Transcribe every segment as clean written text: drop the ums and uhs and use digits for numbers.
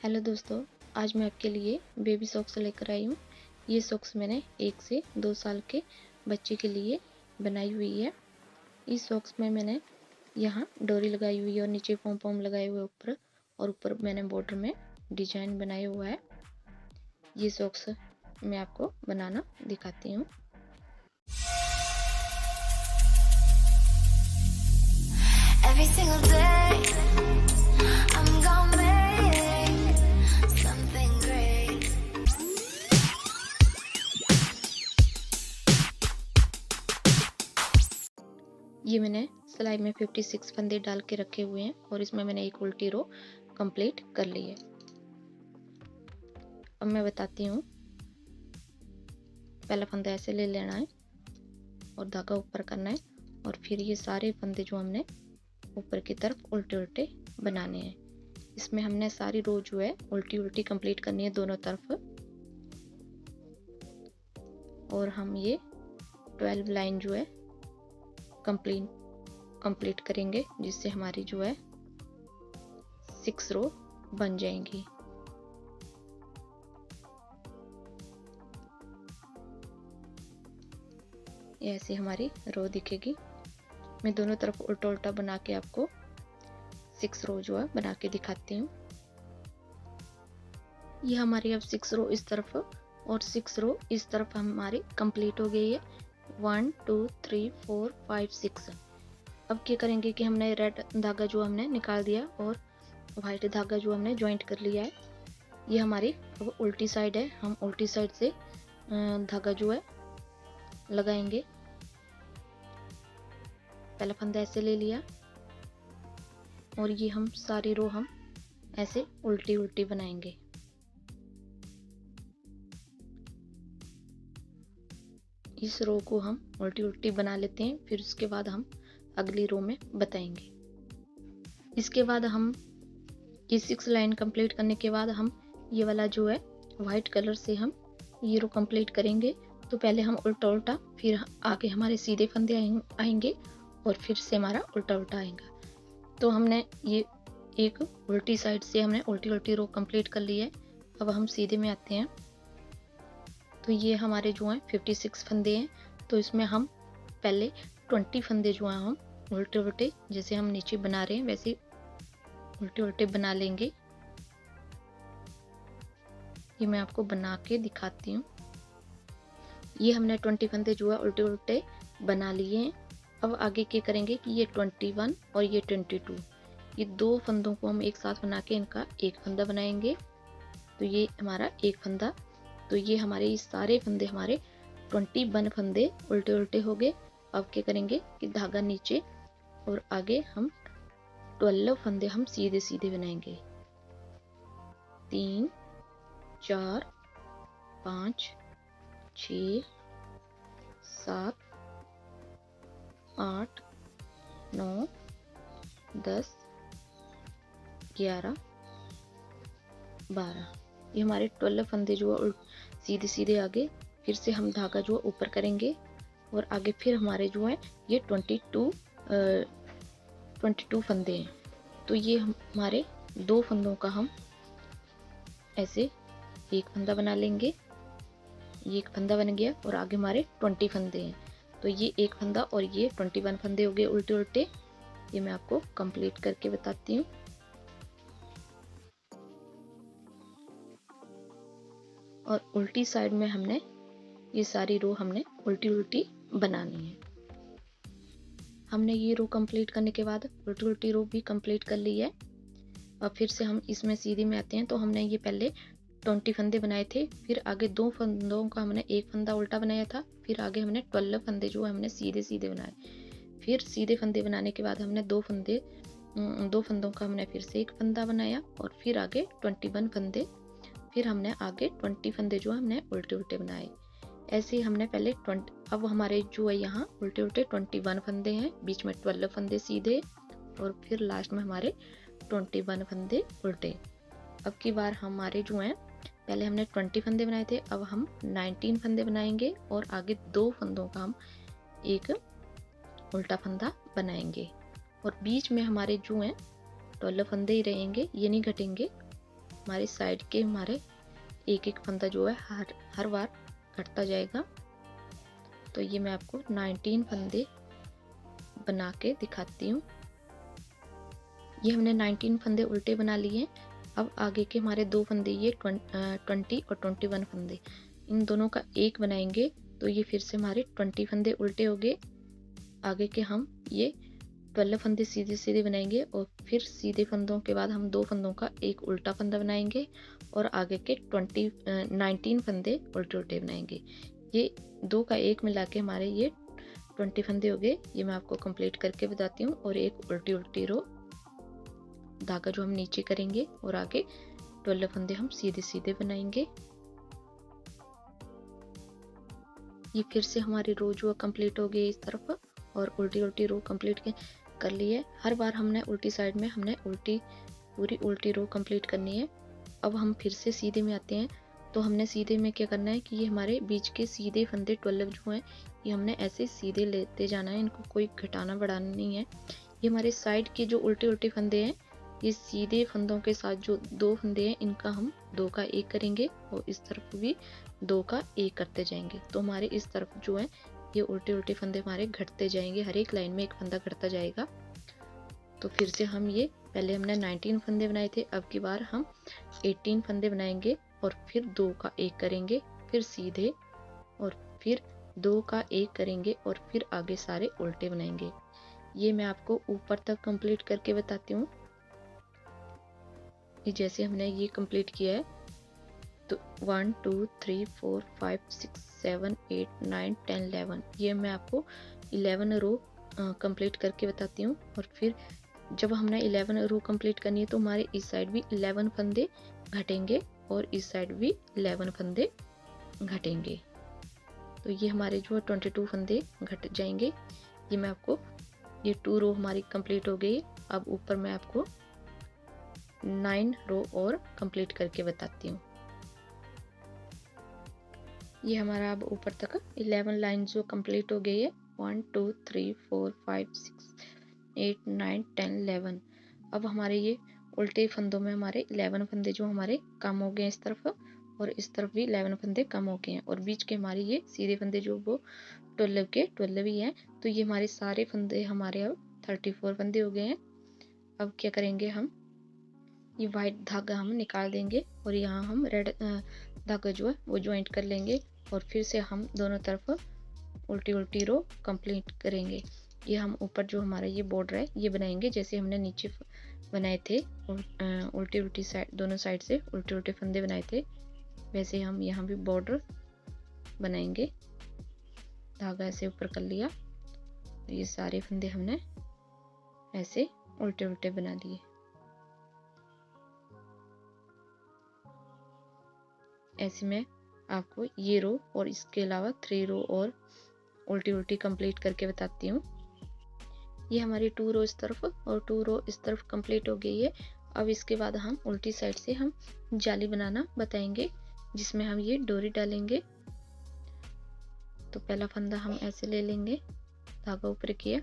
Hello दोस्तों, आज मैं आपके लिए बेबी सॉक्स लेकर आई हूँ। ये सॉक्स मैंने 1 से 2 साल के बच्चे के लिए बनाई हुई है। इस सॉक्स में मैंने यहाँ डोरी लगाई हुई है और नीचे पॉम पॉम लगाए हुए ऊपर, और ऊपर मैंने बॉर्डर में डिजाइन बनाया हुआ है। ये सॉक्स मैं आपको बनाना दिखाती हूँ। Every single day, I'm gonna make something great. ये मैंने सिलाई में 56 फंदे डाल के रखे हुए हैं और इसमें मैंने एक उल्टी रो कंप्लीट कर ली है। अब मैं बताती हूँ। पहला फंदा ऐसे ले लेना है और धागा ऊपर करना है, और फिर ये सारे फंदे जो हमने ऊपर की तरफ उल्टे उल्टे बनाने हैं। इसमें हमने सारी रो जो है उल्टी उल्टी कंप्लीट करनी है दोनों तरफ, और हम ये 12 लाइन जो है कंप्लीट करेंगे, जिससे हमारी जो है 6 रो बन जाएंगी। ये ऐसी हमारी रो दिखेगी। मैं दोनों तरफ उल्टा उल्टा बना के आपको 6 रो जो है बना के दिखाती हूँ। ये हमारी अब 6 रो इस तरफ और 6 रो इस तरफ हमारी कंप्लीट हो गई है। 1 2 3 4 5 6। अब क्या करेंगे कि हमने रेड धागा जो हमने निकाल दिया और वाइट धागा जो हमने ज्वाइंट कर लिया है। ये हमारी अब उल्टी साइड है। हम उल्टी साइड से धागा जो है लगाएंगे। पहला फंदा ऐसे ले लिया और ये हम सारी रो हम ऐसे उल्टी उल्टी बनाएंगे। इस रो को हम उल्टी उल्टी बना लेते हैं, फिर उसके बाद हम अगली रो में बताएंगे। इसके बाद हम ये 6 लाइन कंप्लीट करने के बाद हम ये वाला जो है वाइट कलर से हम ये रो कंप्लीट करेंगे। तो पहले हम उल्टा उल्टा, फिर आगे हमारे सीधे फंदे आएंगे और फिर से हमारा उल्टा उल्टा आएगा। तो हमने ये एक उल्टी साइड से हमने उल्टी उल्टी रो कंप्लीट कर ली है। अब हम सीधे में आते हैं। तो ये हमारे जो हैं 56 फंदे हैं। तो इसमें हम पहले 20 फंदे जो हैं हम उल्टे उल्टे, जैसे हम नीचे बना रहे हैं वैसे उल्टे उल्टे बना लेंगे। ये मैं आपको बना के दिखाती हूँ। ये हमने 20 फंदे जो है उल्टे उल्टे बना लिए हैं। अब आगे क्या करेंगे कि ये 21 और ये 22, ये दो फंदों को हम एक साथ बना के इनका एक फंदा बनाएंगे। तो ये हमारा एक फंदा। तो ये हमारे ये सारे फंदे हमारे 21 फंदे उल्टे उल्टे हो गए। अब क्या करेंगे कि धागा नीचे और आगे हम 12 फंदे हम सीधे सीधे बनाएंगे। 3 4 5 6 7 8 9 10 11 12। ये हमारे 12 फंदे जो है सीधे सीधे आगे, फिर से हम धागा जो ऊपर करेंगे और आगे फिर हमारे जो है ये 22 फंदे हैं। तो ये हमारे दो फंदों का हम ऐसे एक फंदा बना लेंगे। ये एक फंदा बन गया और आगे हमारे 20 फंदे हैं। तो ये एक फंदा और ये 21 फंदे हो गए उल्टे उल्टे। ये मैं आपको कंप्लीट करके बताती हूँ। और उल्टी साइड में हमने ये सारी रो हमने उल्टी उल्टी बनानी है। हमने ये रो कंप्लीट करने के बाद उल्टी उल्टी रो भी कंप्लीट कर ली है। और फिर से हम इसमें सीधे में आते हैं। तो हमने ये पहले 20 फंदे बनाए थे, फिर आगे दो फंदों का हमने एक फंदा उल्टा बनाया था, फिर आगे हमने 12 फंदे जो हमने सीधे सीधे बनाए। फिर सीधे फंदे बनाने के बाद हमने दो फंदों का हमने फिर से एक फंदा बनाया और फिर आगे 21 फंदे, फिर हमने आगे 20 फंदे जो हमने उल्टे उल्टे बनाए। ऐसे ही हमने पहले 20, अब हमारे जो है यहाँ उल्टे उल्टे 21 फंदे हैं, बीच में 12 फंदे सीधे और फिर लास्ट में हमारे 21 फंदे उल्टे। अब की बार हमारे जो हैं पहले हमने 20 फंदे बनाए थे, अब हम 19 फंदे बनाएंगे और आगे दो फंदों का हम एक उल्टा फंदा बनाएंगे और बीच में हमारे जो हैं 12 फंदे ही रहेंगे, ये नहीं घटेंगे। हमारी साइड के हमारे एक एक फंदा जो है हर बार घटता जाएगा। तो ये मैं आपको 19 फंदे बना के दिखाती हूँ। ये हमने 19 फंदे उल्टे बना लिए हैं। अब आगे के हमारे दो फंदे, ये 20 और 21 फंदे, इन दोनों का एक बनाएंगे। तो ये फिर से हमारे 20 फंदे उल्टे हो गए। आगे के हम ये 12 फंदे सीधे सीधे बनाएंगे और फिर सीधे फंदों के बाद हम दो फंदों का एक उल्टा फंदा बनाएंगे और आगे के 19 फंदे उल्टे उल्टे बनाएंगे। ये दो का एक मिला के हमारे ये 20 फंदे हो गए। ये मैं आपको कंप्लीट करके बताती हूँ। और एक उल्टी उल्टी रो धागा जो हम नीचे करेंगे और आगे 12 फंदे हम सीधे सीधे बनाएंगे। ये फिर से हमारी रो जो कंप्लीट हो गई इस तरफ और उल्टी उल्टी रो कंप्लीट कर ली है। हर बार हमने उल्टी साइड में हमने पूरी उल्टी रो कंप्लीट करनी है। अब हम फिर से सीधे में आते हैं। तो हमने सीधे में क्या करना है कि ये हमारे बीच के सीधे फंदे 12 जो हैं ये हमने ऐसे सीधे लेते जाना है, इनको कोई घटाना बढ़ाना नहीं है। ये हमारे साइड के जो उल्टे उल्टे फंदे हैं ये सीधे फंदों के साथ जो दो फंदे हैं इनका हम दो का एक करेंगे और इस तरफ भी दो का एक करते जाएंगे। तो हमारे इस तरफ जो है ये उल्टे उल्टे फंदे हमारे घटते जाएंगे, हर एक लाइन में एक फंदा घटता जाएगा। तो फिर से हम ये पहले हमने 19 फंदे बनाए थे, अब की बार हम 18 फंदे बनाएंगे और फिर दो का एक करेंगे, फिर सीधे और फिर दो का एक करेंगे और फिर आगे सारे उल्टे बनाएंगे। ये मैं आपको ऊपर तक कंप्लीट करके बताती हूँ। ये जैसे हमने ये कंप्लीट किया है तो 1 2 3 4 5 6 7 8 9 10 11, ये मैं आपको 11 रो कंप्लीट करके बताती हूँ। और फिर जब हमने 11 रो कंप्लीट करनी है तो हमारे इस साइड भी 11 फंदे घटेंगे और इस साइड भी 11 फंदे घटेंगे। तो ये हमारे जो 22 फंदे घट जाएंगे। ये मैं आपको ये 2 रो हमारी कंप्लीट हो गई। अब ऊपर मैं आपको 9 रो और कंप्लीट करके बताती हूँ। ये हमारा अब ऊपर तक 11 लाइन जो कंप्लीट हो गई है। 1 2 3 4 5 6 8 9 10 11। अब हमारे ये उल्टे फंदों में हमारे 11 फंदे जो हमारे कम हो गए हैं इस तरफ और इस तरफ भी 11 फंदे कम हो गए हैं और बीच के हमारे ये सीधे फंदे जो वो 12 के 12 ही हैं। तो ये हमारे सारे फंदे हमारे अब 34 फंदे हो गए हैं। अब क्या करेंगे, हम ये वाइट धागा हम निकाल देंगे और यहाँ हम रेड धागा जो है वो ज्वाइंट कर लेंगे और फिर से हम दोनों तरफ उल्टी उल्टी रो कंप्लीट करेंगे। ये हम ऊपर जो हमारा ये बॉर्डर है ये बनाएंगे जैसे हमने नीचे बनाए थे उल्टी उल्टी साइड, दोनों साइड से उल्टे उल्टे फंदे बनाए थे, वैसे हम यहाँ भी बॉर्डर बनाएंगे। धागा ऐसे ऊपर कर लिया, ये सारे फंदे हमने ऐसे उल्टे उल्टे बना दिए। ऐसे में आपको ये रो और इसके अलावा 3 रो और उल्टी उल्टी कंप्लीट करके बताती हूँ। ये हमारी 2 रो इस तरफ और 2 रो इस तरफ कंप्लीट हो गई है। अब इसके बाद हम उल्टी साइड से हम जाली बनाना बताएंगे जिसमें हम ये डोरी डालेंगे। तो पहला फंदा हम ऐसे ले लेंगे, धागा ऊपर किया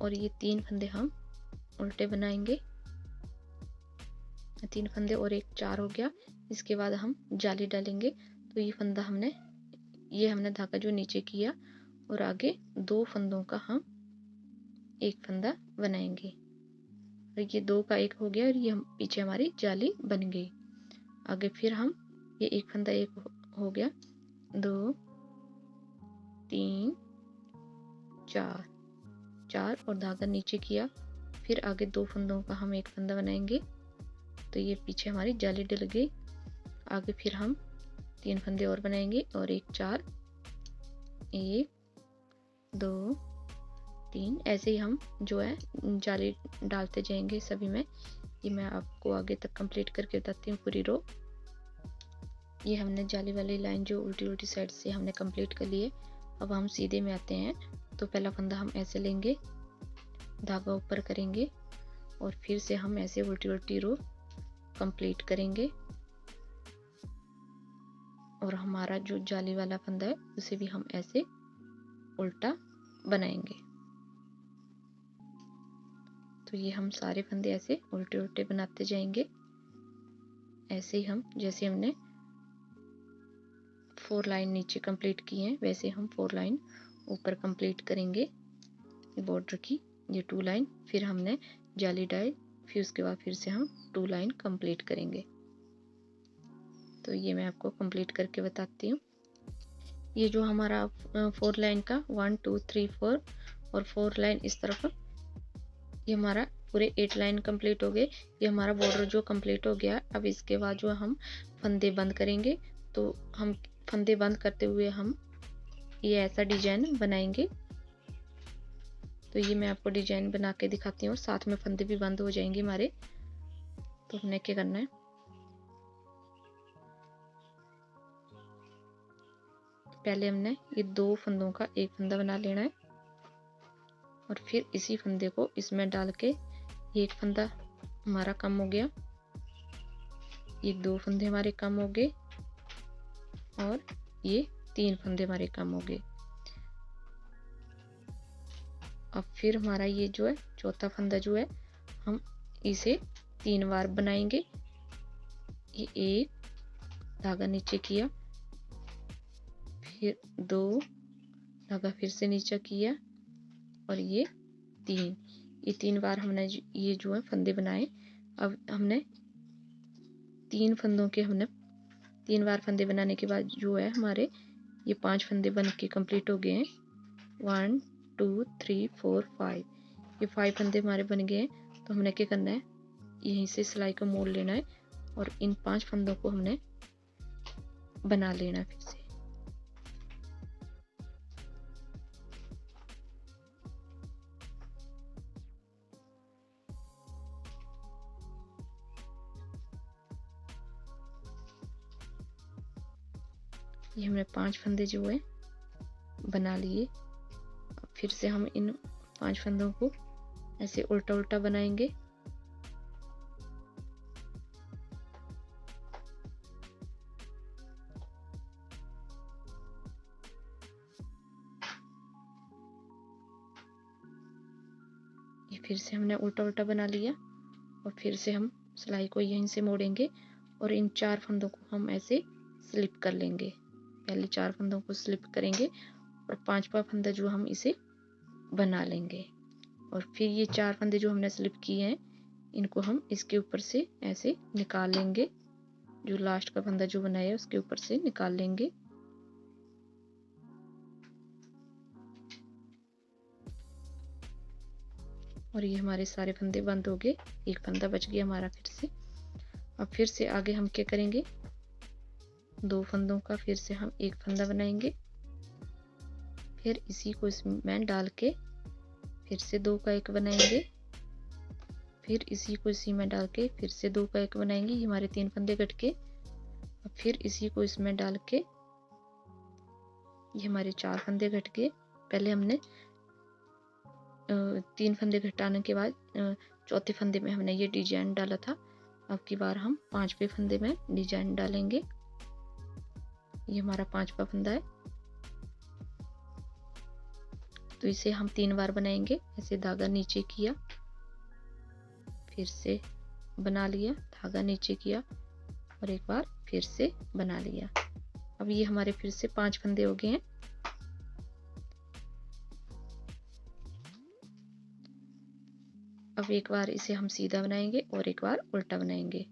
और ये 3 फंदे हम उल्टे बनाएंगे, 3 फंदे और एक 4 हो गया। इसके बाद हम जाली डालेंगे। तो ये फंदा हमने धागा जो नीचे किया और आगे 2 फंदों का हम एक फंदा बनाएंगे और ये 2 का एक हो गया और ये हम पीछे हमारी जाली बन गई। आगे फिर हम ये एक फंदा एक हो गया, 2 3 4 और धागा नीचे किया, फिर आगे 2 फंदों का हम एक फंदा बनाएंगे। तो ये पीछे हमारी जाली डल गई। आगे फिर हम 3 फंदे और बनाएंगे और एक 4 1 2 3, ऐसे ही हम जो है जाली डालते जाएंगे सभी में। ये मैं आपको आगे तक कंप्लीट करके बताती हूँ पूरी रो। ये हमने जाली वाली लाइन जो उल्टी उल्टी साइड से हमने कंप्लीट कर ली है। अब हम सीधे में आते हैं। तो पहला फंदा हम ऐसे लेंगे, धागा ऊपर करेंगे और फिर से हम ऐसे उल्टी उल्टी रो कंप्लीट करेंगे और हमारा जो जाली वाला फंदा है उसे भी हम ऐसे उल्टा बनाएंगे। तो ये हम सारे फंदे ऐसे उल्टे उल्टे बनाते जाएंगे। ऐसे ही हम जैसे हमने 4 लाइन नीचे कंप्लीट की हैं वैसे हम 4 लाइन ऊपर कंप्लीट करेंगे बॉर्डर की। ये 2 लाइन फिर हमने जाली डाई, फिर उसके बाद फिर से हम 2 लाइन कंप्लीट करेंगे। तो ये मैं आपको कंप्लीट करके बताती हूँ। ये जो हमारा 4 लाइन का 1 2 3 4 और 4 लाइन इस तरफ, ये हमारा पूरे 8 लाइन कंप्लीट हो गए। ये हमारा बॉर्डर जो कंप्लीट हो गया। अब इसके बाद जो हम फंदे बंद करेंगे, तो हम फंदे बंद करते हुए हम ये ऐसा डिजाइन बनाएंगे। तो ये मैं आपको डिजाइन बना के दिखाती हूँ, साथ में फंदे भी बंद हो जाएंगे हमारे। तो हमने क्या करना है, पहले हमने ये 2 फंदों का एक फंदा बना लेना है और फिर इसी फंदे को इसमें डाल के एक फंदा हमारा कम हो गया, ये 2 फंदे हमारे कम हो गए और ये 3 फंदे हमारे कम हो गए। अब फिर हमारा ये जो है चौथा फंदा जो है हम इसे 3 बार बनाएंगे। ये 1 धागा नीचे किया, फिर 2 धागा फिर से नीचे किया और ये 3 बार हमने ये जो है फंदे बनाए। अब हमने 3 फंदों के हमने 3 बार फंदे बनाने के बाद जो है हमारे ये 5 फंदे बन के कंप्लीट हो गए हैं। 1 2 3 4 5, ये 5 फंदे हमारे बन गए हैं। तो हमने क्या करना है, यहीं से सिलाई को मोड़ लेना है और इन 5 फंदों को हमने बना लेना है फिर से। ये हमने 5 फंदे जो है बना लिए। फिर से हम इन 5 फंदों को ऐसे उल्टा उल्टा बनाएंगे। ये फिर से हमने उल्टा उल्टा बना लिया और फिर से हम सिलाई को यहीं से मोड़ेंगे और इन 4 फंदों को हम ऐसे स्लिप कर लेंगे। पहले 4 फंदों को स्लिप करेंगे और 5वां फंदा जो हम इसे बना लेंगे और फिर ये 4 फंदे जो हमने स्लिप किए हैं इनको हम इसके ऊपर से ऐसे निकाल लेंगे। जो लास्ट का फंदा जो बनाया है उसके ऊपर से निकाल लेंगे। और ये हमारे सारे फंदे बंद हो गए, एक फंदा बच गया हमारा फिर से। अब फिर से आगे हम क्या करेंगे, 2 फंदों का फिर से हम एक फंदा बनाएंगे, फिर इसी को इसमें डाल के फिर से 2 का एक बनाएंगे, फिर इसी को इसी में डाल के फिर से 2 का एक बनाएंगे। ये हमारे 3 फंदे कट के, अब फिर इसी को इसमें डाल के ये हमारे 4 फंदे कट गए। पहले हमने 3 फंदे घटाने के बाद चौथे फंदे में हमने ये डिजाइन डाला था। अब की बार हम 5वें फंदे में डिजाइन डालेंगे। ये हमारा 5वां फंदा है। तो इसे हम 3 बार बनाएंगे। ऐसे धागा नीचे किया, फिर से बना लिया, धागा नीचे किया और एक बार फिर से बना लिया। अब ये हमारे फिर से 5 फंदे हो गए हैं। अब एक बार इसे हम सीधा बनाएंगे और एक बार उल्टा बनाएंगे।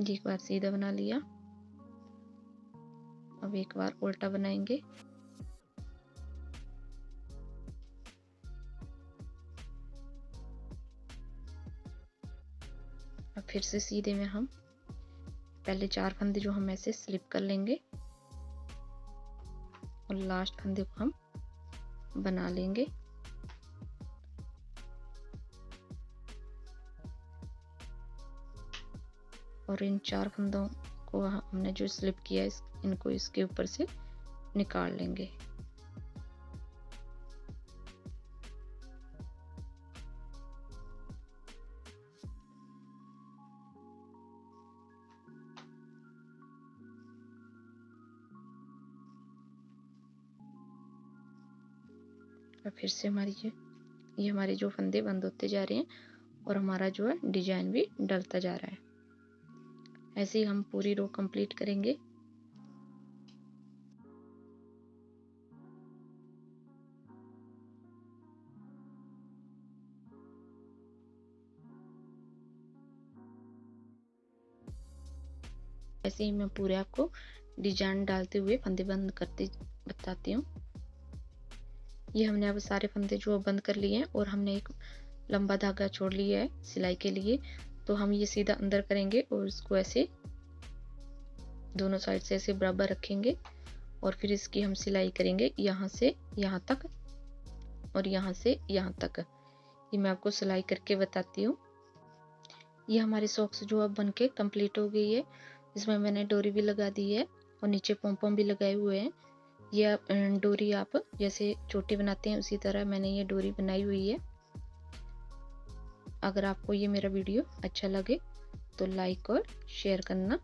एक बार सीधा बना लिया, अब एक बार उल्टा बनाएंगे। अब फिर से सीधे में हम पहले 4 फंदे जो हम ऐसे स्लिप कर लेंगे और लास्ट फंदे को हम बना लेंगे। और इन 4 फंदों को हमने जो स्लिप किया है इनको इसके ऊपर से निकाल लेंगे। और फिर से हमारी ये हमारे जो फंदे बंद होते जा रहे हैं और हमारा जो है डिजाइन भी डलता जा रहा है। ऐसे ही हम पूरी रो कंप्लीट करेंगे। ऐसे ही मैं पूरे आपको डिजाइन डालते हुए फंदे बंद करते बताती हूँ। ये हमने अब सारे फंदे जो बंद कर लिए हैं और हमने एक लंबा धागा छोड़ लिया है सिलाई के लिए, तो हम ये सीधा अंदर करेंगे और इसको ऐसे दोनों साइड से ऐसे बराबर रखेंगे और फिर इसकी हम सिलाई करेंगे यहाँ से यहाँ तक और यहाँ से यहाँ तक। ये मैं आपको सिलाई करके बताती हूँ। ये हमारी सॉक्स जो अब बनके कंप्लीट हो गई है। इसमें मैंने डोरी भी लगा दी है और नीचे पॉम भी लगाए हुए हैं। ये डोरी आप जैसे चोटी बनाते हैं उसी तरह मैंने ये डोरी बनाई हुई है। अगर आपको ये मेरा वीडियो अच्छा लगे तो लाइक और शेयर करना